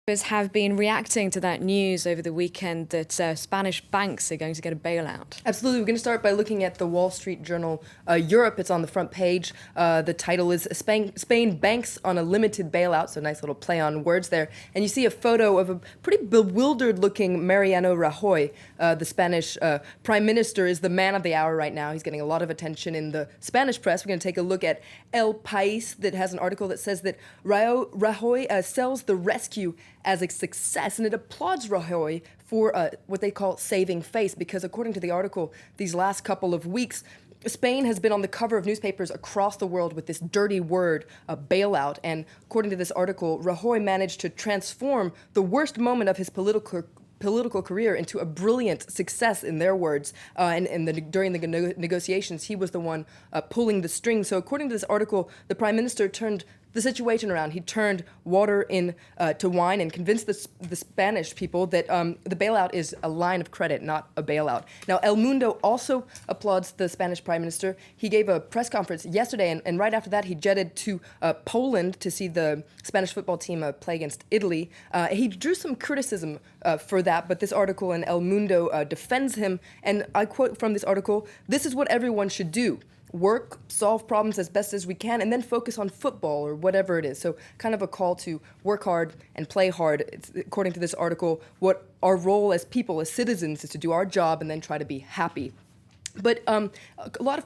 Have been reacting to that news over the weekend that Spanish banks are going to get a bailout. Absolutely. We're going to start by looking at the Wall Street Journal Europe. It's on the front page. The title is Spain Banks on a Limited Bailout, so nice little play on words there. And you see a photo of a pretty bewildered-looking Mariano Rajoy. The Spanish Prime Minister is the man of the hour right now. He's getting a lot of attention in the Spanish press. We're going to take a look at El País that has an article that says that Rajoy sells the rescue as a success, and it applauds Rajoy for what they call saving face, because according to the article, these last couple of weeks, Spain has been on the cover of newspapers across the world with this dirty word, bailout, and according to this article, Rajoy managed to transform the worst moment of his political career into a brilliant success, in their words, during the negotiations, he was the one pulling the strings. So according to this article, the Prime Minister turned the situation around. He turned water to wine and convinced the Spanish people that the bailout is a line of credit, not a bailout. Now, El Mundo also applauds the Spanish Prime Minister. He gave a press conference yesterday, and right after that, he jetted to Poland to see the Spanish football team play against Italy. He drew some criticism for that, but this article in El Mundo defends him, and I quote from this article, "This is what everyone should do. Work, solve problems as best as we can, and then focus on football or whatever it is." So kind of a call to work hard and play hard. It's, according to this article, what our role as people, as citizens, is to do our job and then try to be happy. But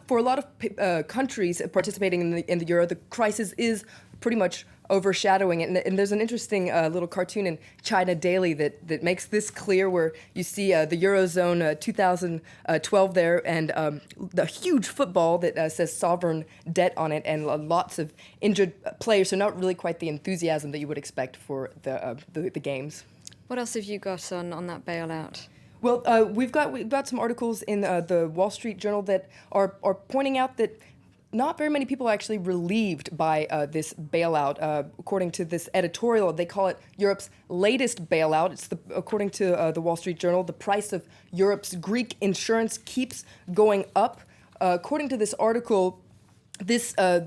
for a lot of countries participating in the euro, the crisis is pretty much overshadowing it. And there's an interesting little cartoon in China Daily that makes this clear, where you see the Eurozone 2012 there, and the huge football that says sovereign debt on it, and lots of injured players, so not really quite the enthusiasm that you would expect for the games. What else have you got on that bailout? Well, we've got some articles in the Wall Street Journal that are pointing out that not very many people are actually relieved by this bailout. According to this editorial, they call it Europe's latest bailout. It's according to the Wall Street Journal, the price of Europe's Greek insurance keeps going up. According to this article,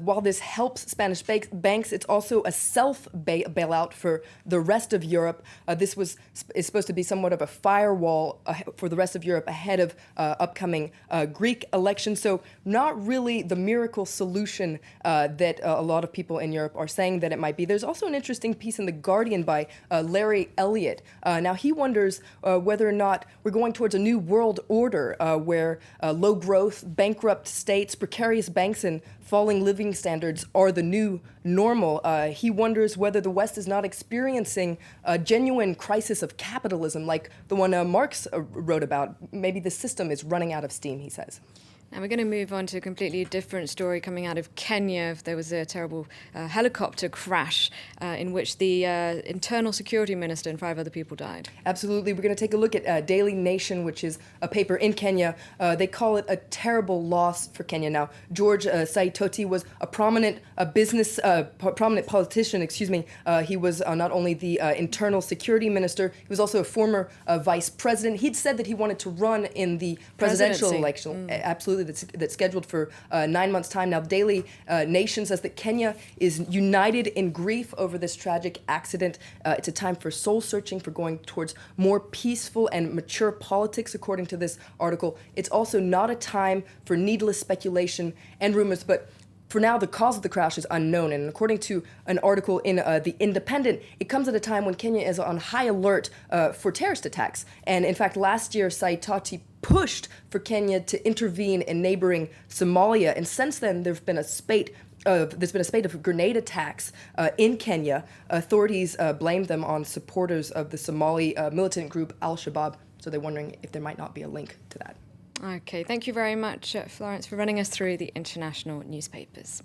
while this helps Spanish banks, it's also a self-bailout for the rest of Europe. This is supposed to be somewhat of a firewall for the rest of Europe ahead of upcoming Greek elections. So not really the miracle solution that a lot of people in Europe are saying that it might be. There's also an interesting piece in The Guardian by Larry Elliott. Now he wonders whether or not we're going towards a new world order where low growth, bankrupt states, precarious banks, and falling living standards are the new normal. He wonders whether the West is not experiencing a genuine crisis of capitalism like the one Marx wrote about. Maybe the system is running out of steam, he says. Now we're going to move on to a completely different story coming out of Kenya. There was a terrible helicopter crash in which the internal security minister and 5 other people died. Absolutely. We're going to take a look at Daily Nation, which is a paper in Kenya. They call it a terrible loss for Kenya. Now, George Saitoti was a prominent prominent politician, He was not only the internal security minister, he was also a former vice president. He'd said that he wanted to run in the presidential election. Absolutely. That's scheduled for 9 months' time. Now, Daily Nation says that Kenya is united in grief over this tragic accident. It's a time for soul-searching, for going towards more peaceful and mature politics, according to this article. It's also not a time for needless speculation and rumors, but for now, the cause of the crash is unknown, and according to an article in The Independent, it comes at a time when Kenya is on high alert for terrorist attacks. And in fact, last year, Saitoti pushed for Kenya to intervene in neighboring Somalia, and since then, there's been a spate of grenade attacks in Kenya. Authorities blame them on supporters of the Somali militant group Al-Shabaab, so they're wondering if there might not be a link to that. Okay, thank you very much, Florence, for running us through the international newspapers.